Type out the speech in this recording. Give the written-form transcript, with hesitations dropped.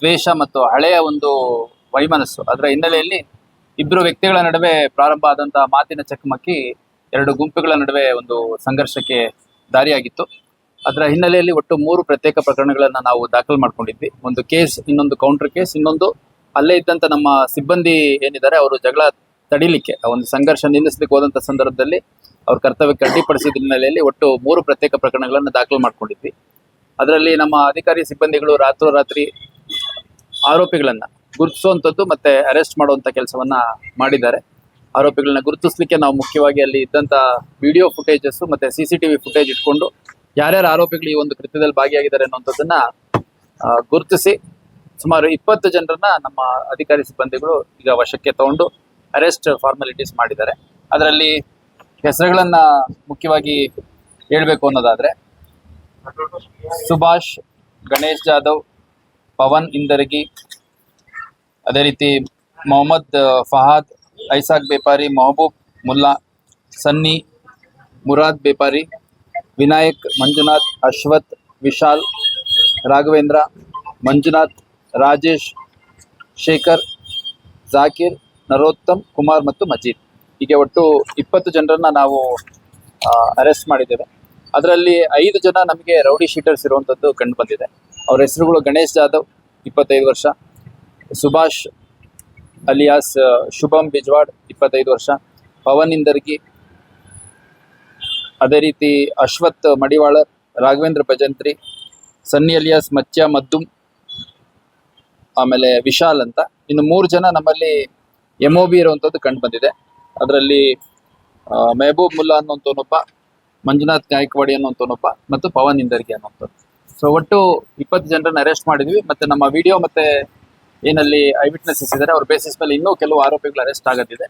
ದ್ವೇಷ ಮತ್ತು ಹಳೆಯ ಒಂದು ವೈಮನಸ್ಸು ಅದರ ಹಿನ್ನೆಲೆಯಲ್ಲಿ ಇಬ್ಬರು ವ್ಯಕ್ತಿಗಳ ನಡುವೆ ಪ್ರಾರಂಭ ಆದಂತಹ ಮಾತಿನ ಚಕಮಕಿ ಎರಡು ಗುಂಪುಗಳ ನಡುವೆ ಒಂದು ಸಂಘರ್ಷಕ್ಕೆ ದಾರಿಯಾಗಿತ್ತು. ಅದರ ಹಿನ್ನೆಲೆಯಲ್ಲಿ ಒಟ್ಟು 3 ಪ್ರತ್ಯೇಕ ಪ್ರಕರಣಗಳನ್ನು ನಾವು ದಾಖಲು ಮಾಡ್ಕೊಂಡಿದ್ವಿ. ಒಂದು ಕೇಸ್, ಇನ್ನೊಂದು ಕೌಂಟರ್ ಕೇಸ್, ಇನ್ನೊಂದು ಅಲ್ಲೇ ಇದ್ದಂತ ನಮ್ಮ ಸಿಬ್ಬಂದಿ ಏನಿದ್ದಾರೆ ಅವರು ಜಗಳ ತಡಿಲಿಕ್ಕೆ ಒಂದು ಸಂಘರ್ಷ ನಿಲ್ಲಿಸಲಿಕ್ಕೆ ಹೋದಂತ ಸಂದರ್ಭದಲ್ಲಿ ಅವ್ರ ಕರ್ತವ್ಯಕ್ಕೆ ಅಡ್ಡಿಪಡಿಸಿದ ಹಿನ್ನೆಲೆಯಲ್ಲಿ ಒಟ್ಟು 3 ಪ್ರತ್ಯೇಕ ಪ್ರಕರಣಗಳನ್ನು ದಾಖಲು ಮಾಡ್ಕೊಂಡಿದ್ವಿ. ಅದರಲ್ಲಿ ನಮ್ಮ ಅಧಿಕಾರಿ ಸಿಬ್ಬಂದಿಗಳು ರಾತ್ರೋರಾತ್ರಿ ಆರೋಪಿಗಳನ್ನ ಗುರುತಿಸುವಂಥದ್ದು ಮತ್ತೆ ಅರೆಸ್ಟ್ ಮಾಡುವಂತ ಕೆಲಸವನ್ನ ಮಾಡಿದ್ದಾರೆ. ಆರೋಪಿಗಳನ್ನ ಗುರುತಿಸ್ಲಿಕ್ಕೆ ನಾವು ಮುಖ್ಯವಾಗಿ ಅಲ್ಲಿ ಇದ್ದಂತ ವಿಡಿಯೋ ಫುಟೇಜಸ್ ಮತ್ತೆ CCTV ಫುಟೇಜ್ ಇಟ್ಕೊಂಡು ಯಾರ್ಯಾರು ಆರೋಪಿಗಳು ಈ ಒಂದು ಕೃತ್ಯದಲ್ಲಿ ಭಾಗಿಯಾಗಿದ್ದಾರೆ ಅನ್ನುವಂಥದ್ದನ್ನ ಗುರುತಿಸಿ ಸುಮಾರು 20 ಜನರನ್ನ ನಮ್ಮ ಅಧಿಕಾರಿ ಸಿಬ್ಬಂದಿಗಳು ಈಗ ವಶಕ್ಕೆ ತಗೊಂಡು ಅರೆಸ್ಟ್ ಫಾರ್ಮಾಲಿಟೀಸ್ ಮಾಡಿದ್ದಾರೆ. ಅದರಲ್ಲಿ ಹೆಸರುಗಳನ್ನ ಮುಖ್ಯವಾಗಿ ಹೇಳ್ಬೇಕು ಅನ್ನೋದಾದ್ರೆ ಸುಭಾಷ್, ಗಣೇಶ್ ಜಾಧವ್, ಪವನ್ ಇಂದರ್ಗಿ, ಅದೇ ರೀತಿ ಮೊಹಮ್ಮದ್ ಫಹಾದ್, ಐಸಾಕ್ ಬೇಪಾರಿ, ಮೊಹಬೂಬ್ ಮುಲ್ಲಾ, ಸನ್ನಿ, ಮುರಾದ್ ಬೇಪಾರಿ, ವಿನಾಯಕ್, ಮಂಜುನಾಥ್, ಅಶ್ವಥ್, ವಿಶಾಲ್, ರಾಘವೇಂದ್ರ, ಮಂಜುನಾಥ್, ರಾಜೇಶ್, ಶೇಖರ್, ಜಾಕೀರ್, ನರೋತ್ತಮ್, ಕುಮಾರ್ ಮತ್ತು ಮಜೀದ್. ಹೀಗೆ ಒಟ್ಟು 20 ಜನರನ್ನ ನಾವು ಅರೆಸ್ಟ್ ಮಾಡಿದ್ದೇವೆ. ಅದರಲ್ಲಿ 5 ಜನ ನಮಗೆ ರೌಡಿ ಶೀಟರ್ಸ್ ಇರುವಂಥದ್ದು ಕಂಡು ಬಂದಿದೆ. ಅವ್ರ ಹೆಸರುಗಳು ಗಣೇಶ್ ಜಾಧವ್ 25 ವರ್ಷ, ಸುಭಾಷ್ ಅಲಿಯಾಸ್ ಶುಭಂ ಬಿಜ್ವಾಡ್ 25 ವರ್ಷ, ಪವನ್ ಇಂದರ್ಗಿ, ಅದೇ ರೀತಿ ಅಶ್ವಥ್ ಮಡಿವಾಳರ್, ರಾಘವೇಂದ್ರ ಭಜಂತ್ರಿ, ಸನ್ನಿ ಅಲಿಯಾಸ್ ಮಚ್ಚ ಮದ್ದುಮ್, ಆಮೇಲೆ ವಿಶಾಲ್ ಅಂತ. ಇನ್ನು 3 ಜನ ನಮ್ಮಲ್ಲಿ MOB ಇರುವಂಥದ್ದು ಕಂಡು ಬಂದಿದೆ. ಅದರಲ್ಲಿ ಮೆಹಬೂಬ್ ಮುಲ್ಲಾ ಅನ್ನುವಂಥವನೊಬ್ಬ, ಮಂಜುನಾಥ್ ಗಾಯಕ್ವಾಡಿ ಅನ್ನುವಂಥವನೊಬ್ಬ ಮತ್ತು ಪವನ್ ಇಂದರ್ಗಿ ಅನ್ನುವಂಥದ್ದು. ಸೊ ಒಟ್ಟು 20 ಜನರನ್ನ ಅರೆಸ್ಟ್ ಮಾಡಿದ್ವಿ. ಮತ್ತೆ ನಮ್ಮ ವಿಡಿಯೋ ಮತ್ತೆ ಏನಲ್ಲಿ ಐ ವಿಟ್ನೆಸಸ್ ಇದ್ದಾರೆ ಅವ್ರ ಬೇಸಿಸ್ ಮೇಲೆ ಇನ್ನೂ ಕೆಲವು ಆರೋಪಿಗಳು ಅರೆಸ್ಟ್ ಆಗೋದಿದೆ.